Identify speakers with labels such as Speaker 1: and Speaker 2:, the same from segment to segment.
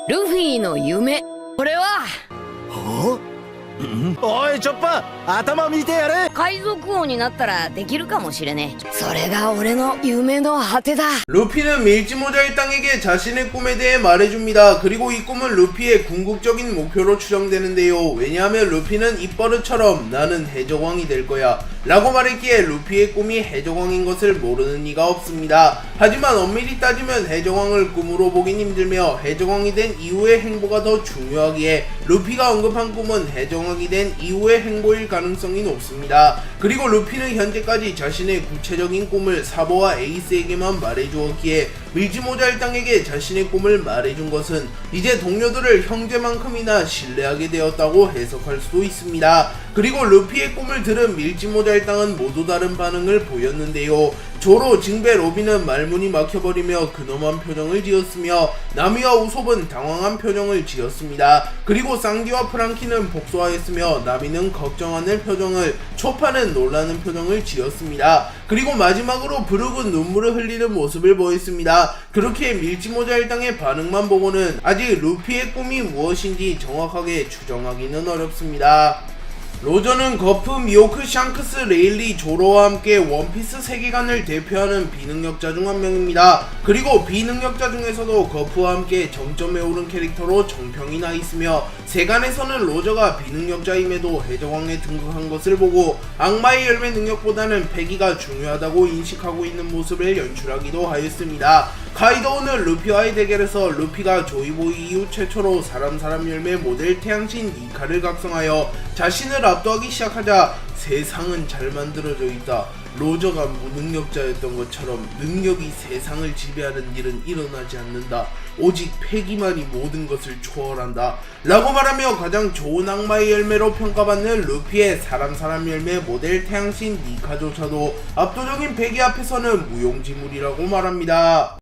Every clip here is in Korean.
Speaker 1: ルフィの夢。これは
Speaker 2: おいチョッパー、頭見てやれ。
Speaker 1: 海賊王になったらできるかもしれねえ。それが俺の夢の果てだ。
Speaker 3: 루피는 밀지모자의 땅에게 자신의 꿈에 대해 말해줍니다. 그리고 이 꿈은 루피의 궁극적인 목표로 추정되는데요. 왜냐하면 루피는 입버릇처럼 나는 해적왕이 될 거야 라고 말했기에 루피의 꿈이 해적왕인 것을 모르는 이가 없습니다. 하지만 엄밀히 따지면 해적왕을 꿈으로 보긴 힘들며 해적왕이 된 이후의 행보가 더 중요하기에 루피가 언급한 꿈은 해적왕이 된 이후의 행보일 가능성이 높습니다. 그리고 루피는 현재까지 자신의 구체적인 꿈을 사보와 에이스에게만 말해주었기에 밀지모자 일당에게 자신의 꿈을 말해준 것은 이제 동료들을 형제만큼이나 신뢰하게 되었다고 해석할 수도 있습니다. 그리고 루피의 꿈을 들은 밀지모자 일당은 모두 다른 반응을 보였는데요. 조로, 징베, 로빈은 말문이 막혀버리며 근엄한 표정을 지었으며 나미와 우솝은 당황한 표정을 지었습니다. 그리고 쌍디와 프랑키는 복수하였으며 나미는 걱정하는 표정을, 초파는 놀라는 표정을 지었습니다. 그리고 마지막으로 브룩은 눈물을 흘리는 모습을 보였습니다. 그렇게 밀지모자 일당의 반응만 보고는 아직 루피의 꿈이 무엇인지 정확하게 추정하기는 어렵습니다. 로저는 거프, 미호크, 샹크스, 레일리, 조로와 함께 원피스 세계관을 대표하는 비능력자 중 한 명입니다. 그리고 비능력자 중에서도 거프와 함께 정점에 오른 캐릭터로 정평이 나 있으며 세간에서는 로저가 비능력자임에도 해적왕에 등극한 것을 보고 악마의 열매 능력보다는 패기가 중요하다고 인식하고 있는 모습을 연출하기도 하였습니다. 카이도우는 루피와의 대결에서 루피가 조이보이 이후 최초로 사람 열매 모델 태양신 니카를 각성하여 자신을 압도하기 시작하자 세상은 잘 만들어져 있다. 로저가 무능력자였던 것처럼 능력이 세상을 지배하는 일은 일어나지 않는다. 오직 패기만이 모든 것을 초월한다 라고 말하며 가장 좋은 악마의 열매로 평가받는 루피의 사람 열매 모델 태양신 니카조차도 압도적인 패기 앞에서는 무용지물이라고 말합니다.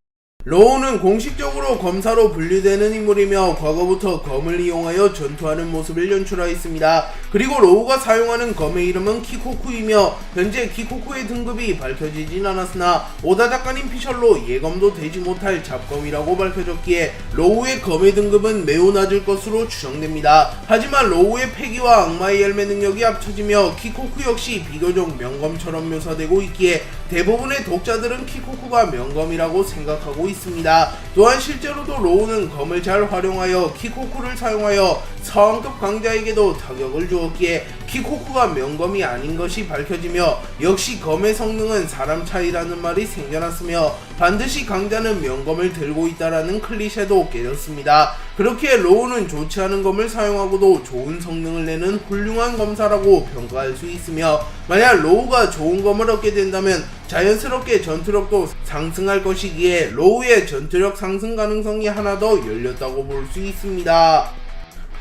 Speaker 3: 로우는 공식적으로 검사로 분류되는 인물이며 과거부터 검을 이용하여 전투하는 모습을 연출하였습니다. 그리고 로우가 사용하는 검의 이름은 키코쿠이며 현재 키코쿠의 등급이 밝혀지진 않았으나 오다 작가님 피셜로 예검도 되지 못할 잡검이라고 밝혀졌기에 로우의 검의 등급은 매우 낮을 것으로 추정됩니다. 하지만 로우의 패기와 악마의 열매 능력이 합쳐지며 키코쿠 역시 비교적 명검처럼 묘사되고 있기에 대부분의 독자들은 키코쿠가 명검이라고 생각하고 있습니다. 또한 실제로도 로우는 검을 잘 활용하여 키코쿠를 사용하여 서왕급 강자에게도 타격을 주었기에 키코쿠가 명검이 아닌 것이 밝혀지며 역시 검의 성능은 사람 차이라는 말이 생겨났으며 반드시 강자는 명검을 들고 있다라는 클리셰도 깨졌습니다. 그렇게 로우는 좋지 않은 검을 사용하고도 좋은 성능을 내는 훌륭한 검사라고 평가할 수 있으며 만약 로우가 좋은 검을 얻게 된다면 자연스럽게 전투력도 상승할 것이기에 로우의 전투력 상승 가능성이 하나 더 열렸다고 볼 수 있습니다.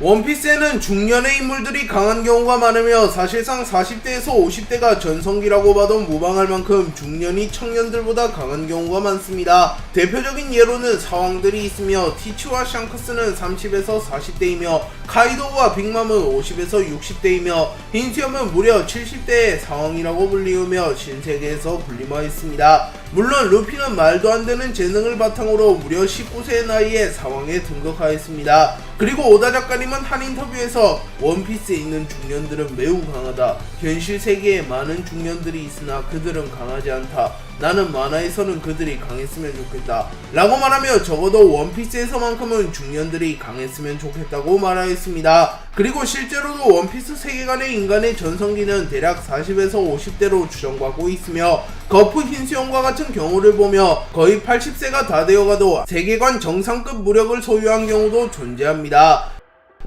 Speaker 3: 원피스에는 중년의 인물들이 강한 경우가 많으며 사실상 40대에서 50대가 전성기라고 봐도 무방할 만큼 중년이 청년들보다 강한 경우가 많습니다. 대표적인 예로는 사왕들이 있으며 티치와 샹크스는 30에서 40대이며 카이도우와 빅맘은 50에서 60대이며 흰수염은 무려 70대의 사왕이라고 불리우며 신세계에서 군림하였습니다. 물론 루피는 말도 안 되는 재능을 바탕으로 무려 19세의 나이에 사왕에 등극하였습니다. 그리고 오다 작가님은 한 인터뷰에서 원피스에 있는 중년들은 매우 강하다. 현실 세계에 많은 중년들이 있으나 그들은 강하지 않다. 나는 만화에서는 그들이 강했으면 좋겠다 라고 말하며 적어도 원피스에서만큼은 중년들이 강했으면 좋겠다고 말하였습니다. 그리고 실제로도 원피스 세계관의 인간의 전성기는 대략 40에서 50대로 추정받고 있으며 거프 흰수염과 같은 경우를 보며 거의 80세가 다 되어가도 세계관 정상급 무력을 소유한 경우도 존재합니다.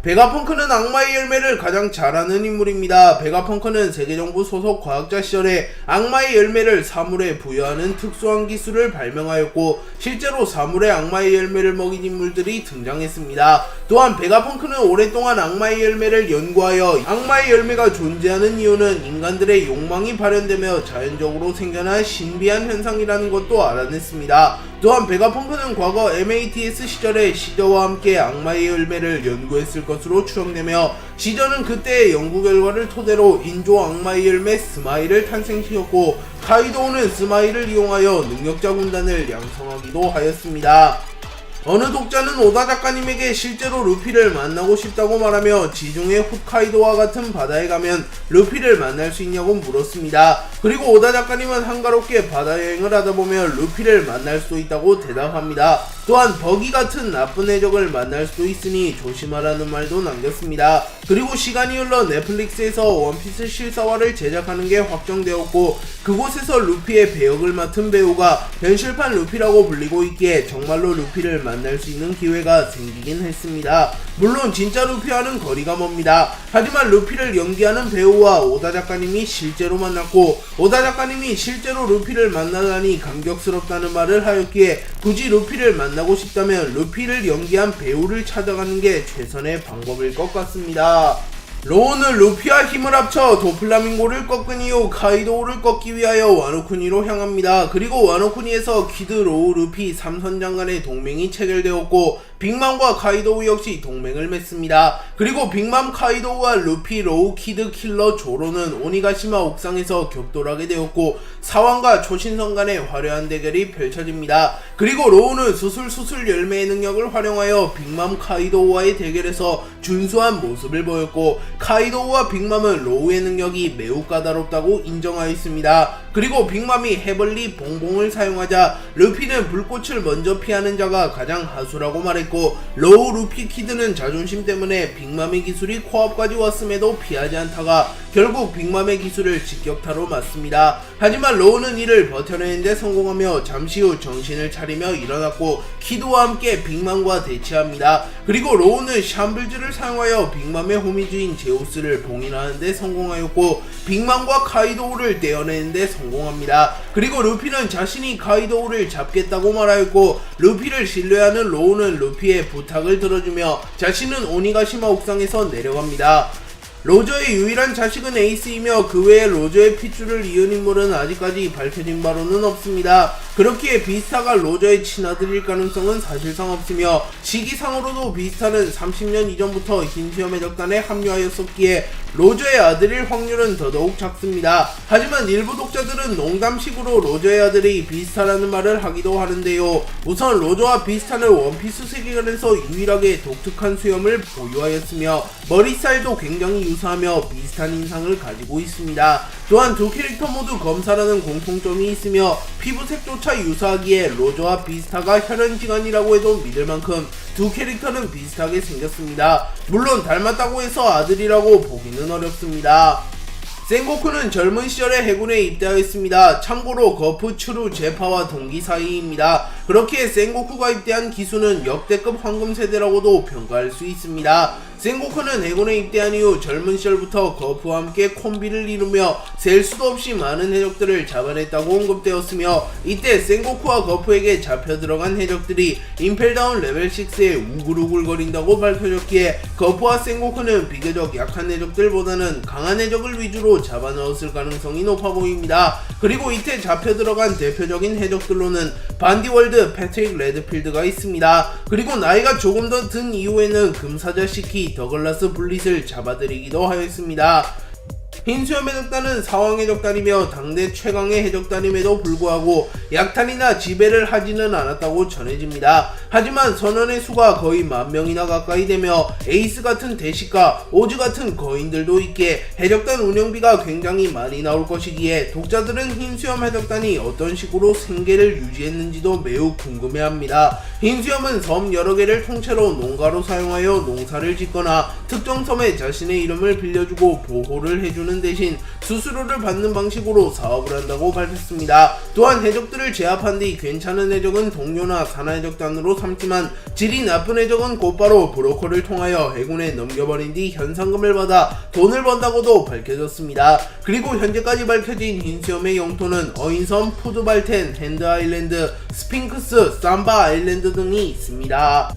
Speaker 3: 베가펑크는 악마의 열매를 가장 잘 아는 인물입니다. 베가펑크는 세계정부 소속 과학자 시절에 악마의 열매를 사물에 부여하는 특수한 기술을 발명하였고 실제로 사물에 악마의 열매를 먹인 인물들이 등장했습니다. 또한 베가펑크는 오랫동안 악마의 열매를 연구하여 악마의 열매가 존재하는 이유는 인간들의 욕망이 발현되며 자연적으로 생겨난 신비한 현상이라는 것도 알아냈습니다. 또한 베가펑크는 과거 MATS 시절에 시저와 함께 악마의 열매를 연구했을 것으로 추정되며 시저는 그때의 연구 결과를 토대로 인조 악마의 열매 스마일을 탄생시켰고 카이도우는 스마일을 이용하여 능력자 군단을 양성하기도 하였습니다. 어느 독자는 오다 작가님에게 실제로 루피를 만나고 싶다고 말하며 지중해 홋카이도와 같은 바다에 가면 루피를 만날 수 있냐고 물었습니다. 그리고 오다 작가님은 한가롭게 바다 여행을 하다 보면 루피를 만날 수도 있다고 대답합니다. 또한 버기 같은 나쁜 해적을 만날 수도 있으니 조심하라는 말도 남겼습니다. 그리고 시간이 흘러 넷플릭스에서 원피스 실사화를 제작하는 게 확정되었고 그곳에서 루피의 배역을 맡은 배우가 현실판 루피라고 불리고 있기에 정말로 루피를 만날 수 있는 기회가 생기긴 했습니다. 물론 진짜 루피와는 거리가 멉니다. 하지만 루피를 연기하는 배우와 오다 작가님이 실제로 만났고 오다 작가님이 실제로 루피를 만나다니 감격스럽다는 말을 하였기에 굳이 루피를 만나고 싶다면 루피를 연기한 배우를 찾아가는 게 최선의 방법일 것 같습니다. 로우는 루피와 힘을 합쳐 도플라밍고를 꺾은 이후 카이도우를 꺾기 위하여 와노쿠니로 향합니다. 그리고 와노쿠니에서 키드, 로우, 루피 3선장 간의 동맹이 체결되었고 빅맘과 카이도우 역시 동맹을 맺습니다. 그리고 빅맘, 카이도우와 루피, 로우, 키드, 킬러, 조로는 오니가시마 옥상에서 격돌하게 되었고 사왕과 초신성 간의 화려한 대결이 펼쳐집니다. 그리고 로우는 수술 열매의 능력을 활용하여 빅맘, 카이도우와의 대결에서 준수한 모습을 보였고 카이도우와 빅맘은 로우의 능력이 매우 까다롭다고 인정하였습니다. 그리고 빅맘이 해벌리 봉봉을 사용하자 루피는 불꽃을 먼저 피하는 자가 가장 하수라고 말했고 로우, 루피, 키드는 자존심 때문에 빅맘의 기술이 코앞까지 왔음에도 피하지 않다가 결국 빅맘의 기술을 직격타로 맞습니다. 하지만 로우는 이를 버텨내는데 성공하며 잠시 후 정신을 차리며 일어났고 키드와 함께 빅맘과 대치합니다. 그리고 로우는 샴블즈를 사용하여 빅맘의 호미주인 제우스를 봉인하는데 성공하였고 빅맘과 카이도우를 떼어내는데 성공합니다. 그리고 루피는 자신이 카이도우를 잡겠다고 말하였고 루피를 신뢰하는 로우는 루피의 부탁을 들어주며 자신은 오니가시마 옥상에서 내려갑니다. 로저의 유일한 자식은 에이스이며 그 외에 로저의 핏줄을 이은 인물은 아직까지 밝혀진 바로는 없습니다. 그렇기에 비스타가 로저의 친아들일 가능성은 사실상 없으며 시기상으로도 비스타는 30년 이전부터 흰수염 해적단에 합류하였었기에 로저의 아들일 확률은 더더욱 작습니다. 하지만 일부 독자들은 농담식으로 로저의 아들이 비스타라는 말을 하기도 하는데요. 우선 로저와 비스타는 원피스 세계관에서 유일하게 독특한 수염을 보유하였으며 머리 스타일도 굉장히 유사하며 비슷한 인상을 가지고 있습니다. 또한 두 캐릭터 모두 검사라는 공통점이 있으며 피부색조차 유사하기에 로저와 비스타가 혈연지간이라고 해도 믿을 만큼 두 캐릭터는 비슷하게 생겼습니다. 물론 닮았다고 해서 아들이라고 보기는 어렵습니다. 센고쿠는 젊은 시절에 해군에 입대하였습니다. 참고로 거프, 추루, 제파와 동기 사이입니다. 그렇기에 센고쿠가 입대한 기수는 역대급 황금세대라고도 평가할 수 있습니다. 센고쿠는 해군에 입대한 이후 젊은 시절부터 거프와 함께 콤비를 이루며 셀 수도 없이 많은 해적들을 잡아냈다고 언급되었으며 이때 센고쿠와 거프에게 잡혀 들어간 해적들이 임펠다운 레벨 6에 우글우글거린다고 밝혀졌기에 거프와 센고쿠는 비교적 약한 해적들보다는 강한 해적을 위주로 잡아넣었을 가능성이 높아 보입니다. 그리고 이때 잡혀 들어간 대표적인 해적들로는 반디월드, 패트릭 레드필드가 있습니다. 그리고 나이가 조금 더 든 이후에는 금사자 시키, 더글라스 블릿을 잡아들이기도 하였습니다. 흰수염 해적단은 사왕 해적단이며 당대 최강의 해적단임에도 불구하고 약탈이나 지배를 하지는 않았다고 전해집니다. 하지만 선원의 수가 거의 10,000명이나 가까이 되며 에이스 같은 대식가, 오즈 같은 거인들도 있기에 해적단 운영비가 굉장히 많이 나올 것이기에 독자들은 흰수염 해적단이 어떤 식으로 생계를 유지했는지도 매우 궁금해합니다. 흰수염은 섬 여러 개를 통째로 농가로 사용하여 농사를 짓거나 특정 섬에 자신의 이름을 빌려주고 보호를 해주는 대신 수수료를 받는 방식으로 사업을 한다고 밝혔습니다. 또한 해적들을 제압한 뒤 괜찮은 해적은 동료나 산하해적단으로 삼지만 질이 나쁜 해적은 곧바로 브로커를 통하여 해군에 넘겨버린 뒤 현상금을 받아 돈을 번다고도 밝혀졌습니다. 그리고 현재까지 밝혀진 흰수염의 영토는 어인섬, 푸드발텐, 핸드 아일랜드, 스핑크스, 삼바 아일랜드 등이 있습니다.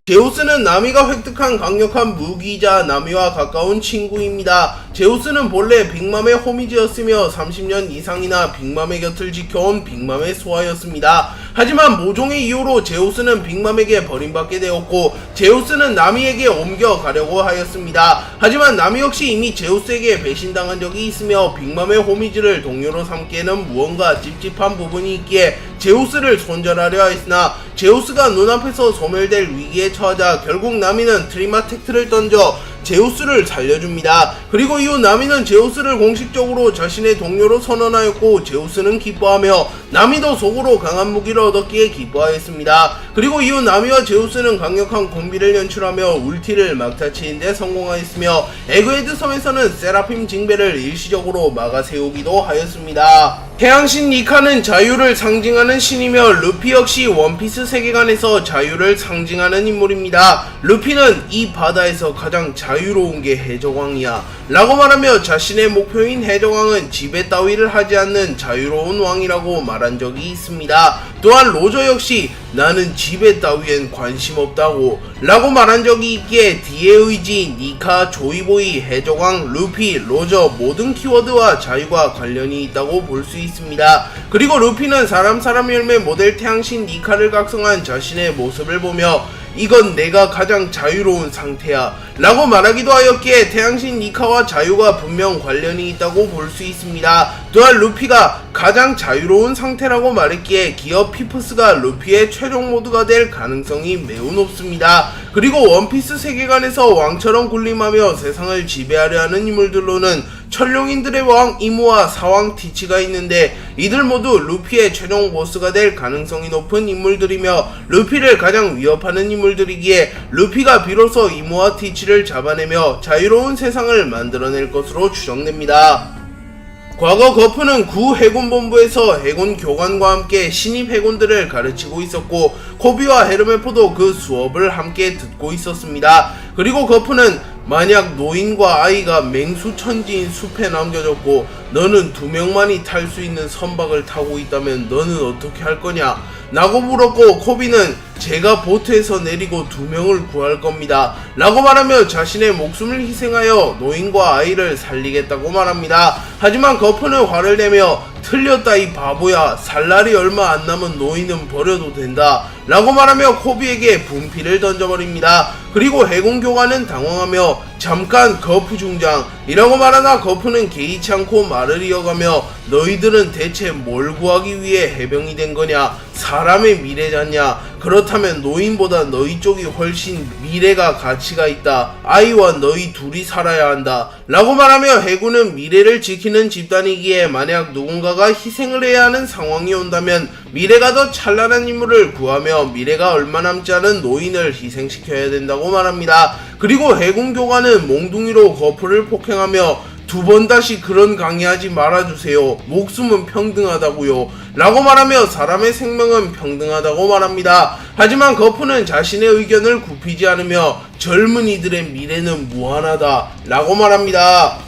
Speaker 3: 제우스는 나미가 획득한 강력한 무기이자 나미와 가까운 친구입니다. 제우스는 본래 빅맘의 호미즈였으며 30년 이상이나 빅맘의 곁을 지켜온 빅맘의 소아였습니다. 하지만 모종의 이유로 제우스는 빅맘에게 버림받게 되었고 제우스는 나미에게 옮겨가려고 하였습니다. 하지만 나미 역시 이미 제우스에게 배신당한 적이 있으며 빅맘의 호미즈를 동료로 삼기에는 무언가 찝찝한 부분이 있기에 제우스를 손절하려 했으나 제우스가 눈앞에서 소멸될 위기에 처하자 결국 나미는 트리마텍트를 던져 제우스를 살려줍니다. 그리고 이후 나미는 제우스를 공식적으로 자신의 동료로 선언하였고 제우스는 기뻐하며 나미도 속으로 강한 무기를 얻었기에 기뻐하였습니다. 그리고 이후 나미와 제우스는 강력한 콤비를 연출하며 울티를 막타치는 데 성공하였으며 에그헤드 섬에서는 세라핌 징배를 일시적으로 막아세우기도 하였습니다. 태양신 니카는 자유를 상징하는 신이며 루피 역시 원피스 세계관에서 자유를 상징하는 인물입니다. 루피는 이 바다에서 가장 자유로운 게 해적왕이야 라고 말하며 자신의 목표인 해적왕은 지배 따위를 하지 않는 자유로운 왕이라고 말한 적이 있습니다. 또한 로저 역시 나는 지배 따위엔 관심 없다고 라고 말한 적이 있기에 디의 의지, 니카, 조이보이, 해적왕, 루피, 로저 모든 키워드와 자유가 관련이 있다고 볼 수 있습니다. 그리고 루피는 사람 열매 모델 태양신 니카를 각성한 자신의 모습을 보며 이건 내가 가장 자유로운 상태야 라고 말하기도 하였기에 태양신 니카와 자유가 분명 관련이 있다고 볼 수 있습니다. 또한 루피가 가장 자유로운 상태라고 말했기에 기어 피프스가 루피의 최종 모드가 될 가능성이 매우 높습니다. 그리고 원피스 세계관에서 왕처럼 군림하며 세상을 지배하려 하는 인물들로는 천룡인들의 왕 이무와 사왕 티치가 있는데 이들 모두 루피의 최종 보스가 될 가능성이 높은 인물들이며 루피를 가장 위협하는 인물들이기에 루피가 비로소 이무와 티치를 잡아내며 자유로운 세상을 만들어낼 것으로 추정됩니다. 과거 거프는 구 해군본부에서 해군 교관과 함께 신입 해군들을 가르치고 있었고 코비와 헤르메포도 그 수업을 함께 듣고 있었습니다. 그리고 거프는 만약 노인과 아이가 맹수천지인 숲에 남겨졌고 너는 2명만이 탈 수 있는 선박을 타고 있다면 너는 어떻게 할 거냐? 라고 물었고 코비는 제가 보트에서 내리고 2명을 구할 겁니다 라고 말하며 자신의 목숨을 희생하여 노인과 아이를 살리겠다고 말합니다. 하지만 거프는 화를 내며 틀렸다 이 바보야, 살 날이 얼마 안 남은 노인은 버려도 된다 라고 말하며 코비에게 분필을 던져버립니다. 그리고 해군 교관은 당황하며 잠깐 거프 중장 이라고 말하나 거프는 개의치 않고 말을 이어가며 너희들은 대체 뭘 구하기 위해 해병이 된 거냐? 사람의 미래잖냐? 그렇다면 노인보다 너희 쪽이 훨씬 미래가 가치가 있다. 아이와 너희 둘이 살아야 한다 라고 말하며 해군은 미래를 지키는 집단이기에 만약 누군가가 희생을 해야 하는 상황이 온다면 미래가 더 찬란한 인물을 구하며 미래가 얼마 남지 않은 노인을 희생시켜야 된다고 말합니다. 그리고 해군 교관은 몽둥이로 거프를 폭행하며 2번 다시 그런 강의하지 말아주세요. 목숨은 평등하다고요 라고 말하며 사람의 생명은 평등하다고 말합니다. 하지만 거프는 자신의 의견을 굽히지 않으며 젊은이들의 미래는 무한하다 라고 말합니다.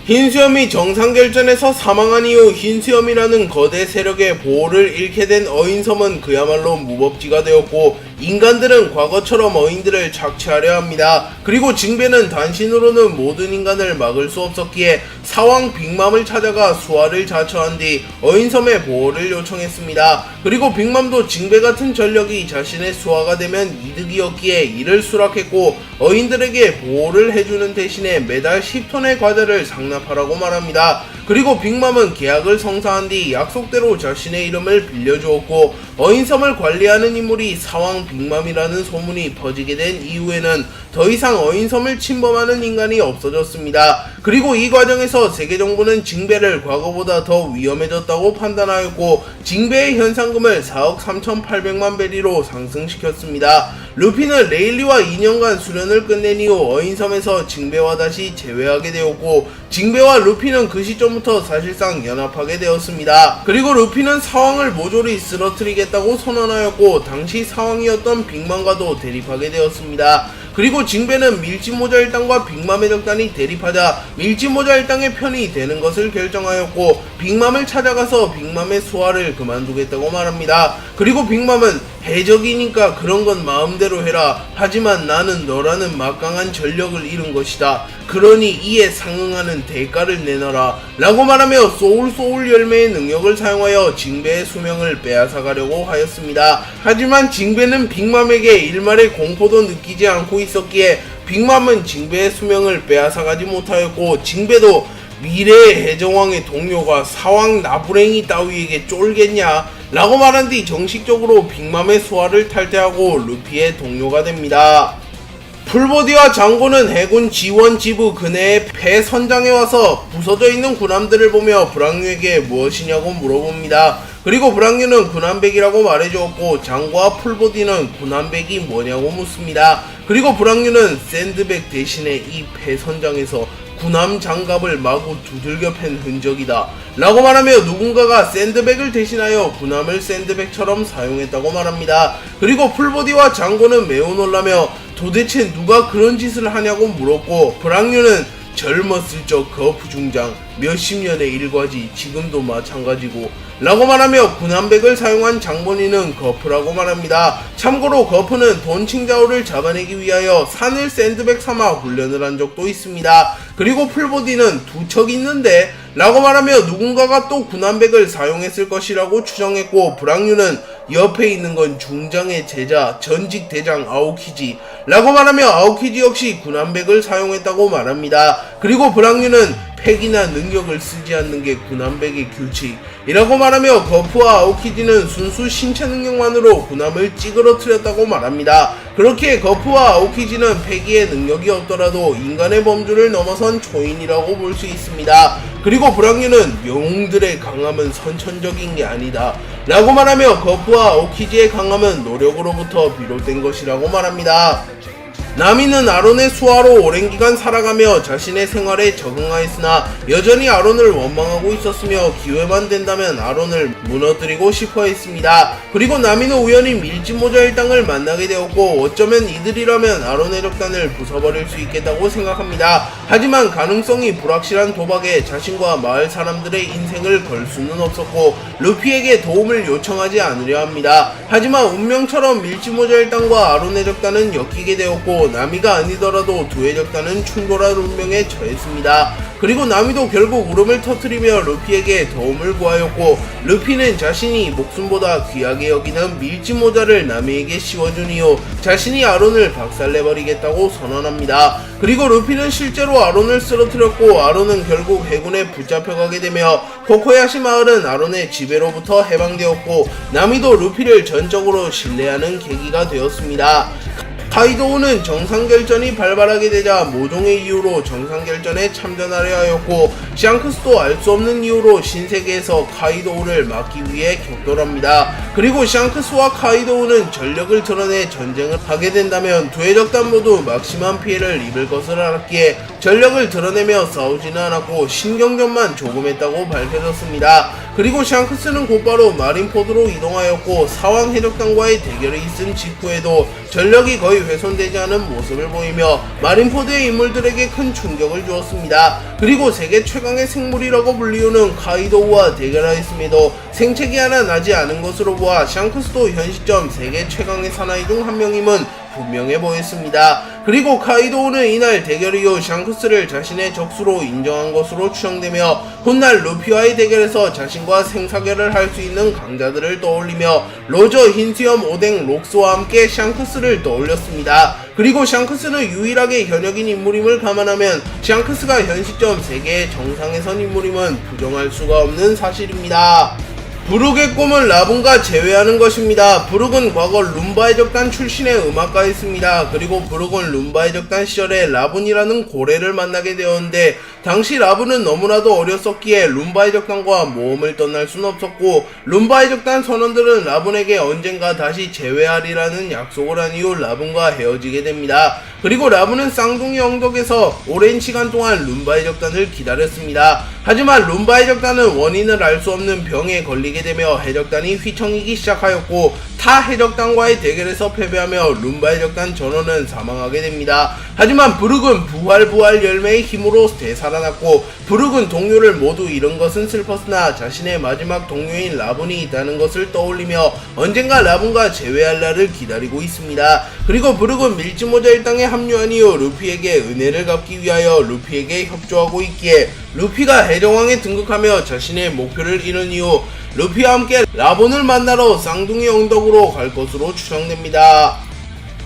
Speaker 3: 흰수염이 정상결전에서 사망한 이후 흰수염이라는 거대 세력의 보호를 잃게 된 어인섬은 그야말로 무법지가 되었고 인간들은 과거처럼 어인들을 착취하려 합니다. 그리고 징배는 단신으로는 모든 인간을 막을 수 없었기에 사왕 빅맘을 찾아가 수하를 자처한 뒤 어인섬의 보호를 요청했습니다. 그리고 빅맘도 징배 같은 전력이 자신의 수하가 되면 이득이었기에 이를 수락했고 어인들에게 보호를 해주는 대신에 매달 10톤의 과자를 상납하라고 말합니다. 그리고 빅맘은 계약을 성사한 뒤 약속대로 자신의 이름을 빌려주었고 어인섬을 관리하는 인물이 사왕 빅맘이라는 소문이 퍼지게 된 이후에는 더 이상 어인섬을 침범하는 인간이 없어졌습니다. 그리고 이 과정에서 세계정부는 징배를 과거보다 더 위험해졌다고 판단하였고 징배의 현상금을 4억 3,800만 베리로 상승시켰습니다. 루피는 레일리와 2년간 수련을 끝낸 이후 어인섬에서 징배와 다시 재회하게 되었고 징배와 루피는 그 시점부터 사실상 연합하게 되었습니다. 그리고 루피는 사왕을 모조리 쓰러뜨리겠다고 선언하였고 당시 사왕이었던 빅맘과도 대립하게 되었습니다. 그리고 징배는 밀짚모자 일당과 빅맘의 적단이 대립하자 밀짚모자 일당의 편이 되는 것을 결정하였고 빅맘을 찾아가서 빅맘의 수하를 그만두겠다고 말합니다. 그리고 빅맘은 해적이니까 그런 건 마음대로 해라. 하지만 나는 너라는 막강한 전력을 잃은 것이다. 그러니 이에 상응하는 대가를 내놔라. 라고 말하며 소울 열매의 능력을 사용하여 징베의 수명을 빼앗아가려고 하였습니다. 하지만 징베는 빅맘에게 일말의 공포도 느끼지 않고 있었기에 빅맘은 징베의 수명을 빼앗아가지 못하였고, 징베도 미래의 해적왕의 동료가 사왕 나부랭이 따위에게 쫄겠냐? 라고 말한 뒤 정식적으로 빅맘의 수하를 탈퇴하고 루피의 동료가 됩니다. 풀보디와 장고는 해군 지원 지부 근해의 배 선장에 와서 부서져 있는 군함들을 보며 브랑뉴에게 무엇이냐고 물어봅니다. 그리고 브랑뉴는 군함백이라고 말해주었고, 장고와 풀보디는 군함백이 뭐냐고 묻습니다. 그리고 브랑뉴는 샌드백 대신에 이 배 선장에서 군함 장갑을 마구 두들겨 팬 흔적이다 라고 말하며 누군가가 샌드백을 대신하여 군함을 샌드백처럼 사용했다고 말합니다. 그리고 풀보디와 장고는 매우 놀라며 도대체 누가 그런 짓을 하냐고 물었고, 브랑뉴는 젊었을 적 거프 중장 몇십 년의 일과지 지금도 마찬가지고 라고 말하며 군함백을 사용한 장본인은 거프라고 말합니다. 참고로 거프는 돈칭자오를 잡아내기 위하여 산을 샌드백 삼아 훈련을 한 적도 있습니다. 그리고 풀보디는 두 척 있는데 라고 말하며 누군가가 또 군함백을 사용했을 것이라고 추정했고, 브랑뉴는 옆에 있는 건 중장의 제자 전직 대장 아오키지 라고 말하며 아오키지 역시 군함백을 사용했다고 말합니다. 그리고 브랑뉴는 팩이나 능력을 쓰지 않는 게 군함백의 규칙이라고 말하며 거프와 아오키지는 순수 신체 능력만으로 군함을 찌그러뜨렸다고 말합니다. 그렇게 거프와 아오키지는 팩이의 능력이 없더라도 인간의 범주를 넘어선 초인이라고 볼 수 있습니다. 그리고 브랑뉴는 영웅들의 강함은 선천적인 게 아니다 라고 말하며 거프와 아오키지의 강함은 노력으로부터 비롯된 것이라고 말합니다. 나미는 아론의 수하로 오랜 기간 살아가며 자신의 생활에 적응하였으나 여전히 아론을 원망하고 있었으며 기회만 된다면 아론을 무너뜨리고 싶어 했습니다. 그리고 나미는 우연히 밀짚모자 일당을 만나게 되었고, 어쩌면 이들이라면 아론의 적단을 부숴버릴 수 있겠다고 생각합니다. 하지만 가능성이 불확실한 도박에 자신과 마을 사람들의 인생을 걸 수는 없었고, 루피에게 도움을 요청하지 않으려 합니다. 하지만 운명처럼 밀짚모자 일당과 아론의 적단은 엮이게 되었고, 나미가 아니더라도 두 해적단은 충돌할 운명에 처했습니다. 그리고 나미도 결국 울음을 터뜨리며 루피에게 도움을 구하였고, 루피는 자신이 목숨보다 귀하게 여기는 밀짚모자를 나미에게 씌워준 이후 자신이 아론을 박살내버리겠다고 선언합니다. 그리고 루피는 실제로 아론을 쓰러뜨렸고, 아론은 결국 해군에 붙잡혀가게 되며 코코야시 마을은 아론의 지배로부터 해방되었고, 나미도 루피를 전적으로 신뢰하는 계기가 되었습니다. 카이도우는 정상결전이 발발하게 되자 모종의 이유로 정상결전에 참전하려 하였고, 샹크스도 알 수 없는 이유로 신세계에서 카이도우를 막기 위해 격돌합니다. 그리고 샹크스와 카이도우는 전력을 드러내 전쟁을 하게 된다면 두 해적단 모두 막심한 피해를 입을 것을 알았기에 전력을 드러내며 싸우지는 않았고 신경전만 조금 했다고 밝혀졌습니다. 그리고 샹크스는 곧바로 마린포드로 이동하였고, 사왕 해적단과의 대결이 있은 직후에도 전력이 거의 훼손되지 않은 모습을 보이며 마린포드의 인물들에게 큰 충격을 주었습니다. 그리고 세계 최강의 생물이라고 불리우는 카이도우와 대결하였음에도 생채기 하나 나지 않은 것으로 보아 샹크스도 현 시점 세계 최강의 사나이 중 한 명임은 분명해 보였습니다. 그리고 카이도우는 이날 대결 이후 샹크스를 자신의 적수로 인정한 것으로 추정되며 훗날 루피와의 대결에서 자신과 생사결을 할 수 있는 강자들을 떠올리며 로저, 흰수염, 오뎅, 록스와 함께 샹크스를 떠올렸습니다. 그리고 샹크스는 유일하게 현역인 인물임을 감안하면 샹크스가 현 시점 세계의 정상에 선 인물임은 부정할 수가 없는 사실입니다. 브룩의 꿈은 라분과 재회하는 것입니다. 브룩은 과거 룸바의 적단 출신의 음악가였습니다. 그리고 브룩은 룸바의 적단 시절에 라분이라는 고래를 만나게 되었는데, 당시 라분은 너무나도 어렸었기에 룸바의 적단과 모험을 떠날 순 없었고, 룸바의 적단 선원들은 라분에게 언젠가 다시 재회하리라는 약속을 한 이후 라분과 헤어지게 됩니다. 그리고 라분은 쌍둥이 영덕에서 오랜 시간 동안 룸바의 적단을 기다렸습니다. 하지만 룸바의 적단은 원인을 알 수 없는 병에 걸리게 되며 해적단이 휘청이기 시작하였고, 타 해적단과의 대결에서 패배하며 룸바 해적단 전원은 사망하게 됩니다. 하지만 브룩은 부활 열매의 힘으로 되살아났고 브룩은 동료를 모두 잃은 것은 슬펐으나 자신의 마지막 동료인 라분이 있다는 것을 떠올리며 언젠가 라분과 재회할 날을 기다리고 있습니다. 그리고 브룩은 밀짚모자 일당에 합류한 이후 루피에게 은혜를 갚기 위하여 루피에게 협조하고 있기에 루피가 해적왕에 등극하며 자신의 목표를 이룬 이후 루피와 함께 라본을 만나러 쌍둥이 언덕으로 갈 것으로 추정됩니다.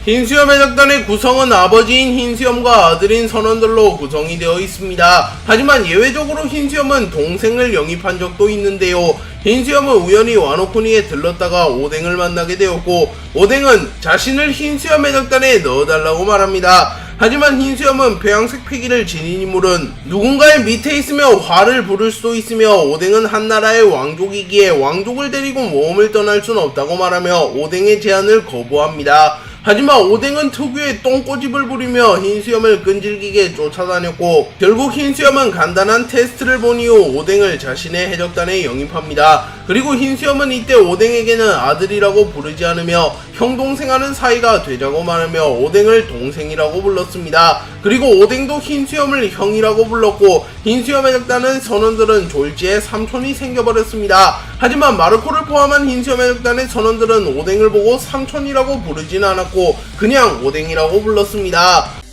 Speaker 3: 흰수염 해적단의 구성은 아버지인 흰수염과 아들인 선원들로 구성이 되어 있습니다. 하지만 예외적으로 흰수염은 동생을 영입한 적도 있는데요. 흰수염은 우연히 와노쿠니에 들렀다가 오뎅을 만나게 되었고 오뎅은 자신을 흰수염 해적단에 넣어달라고 말합니다. 하지만 흰수염은 폐양색 패기를 지닌 인물은 누군가의 밑에 있으며 화를 부를 수도 있으며 오뎅은 한나라의 왕족이기에 왕족을 데리고 모험을 떠날 순 없다고 말하며 오뎅의 제안을 거부합니다. 하지만 오뎅은 특유의 똥꼬집을 부리며 흰수염을 끈질기게 쫓아다녔고 결국 흰수염은 간단한 테스트를 본 이후 오뎅을 자신의 해적단에 영입합니다. 그리고 흰수염은 이때 오뎅에게는 아들이라고 부르지 않으며 형동생하는 사이가 되자고 말하며 오뎅을 동생이라고 불렀습니다. 그리고 오뎅도 흰수염을 형이라고 불렀고 흰수염 해적단은 선원들은 졸지에 삼촌이 생겨버렸습니다. 하지만 마르코를 포함한 흰수염 해적단의 선원들은 오뎅을 보고 삼촌이라고 부르진 않았고 그냥 오뎅이라고 불렀습니다.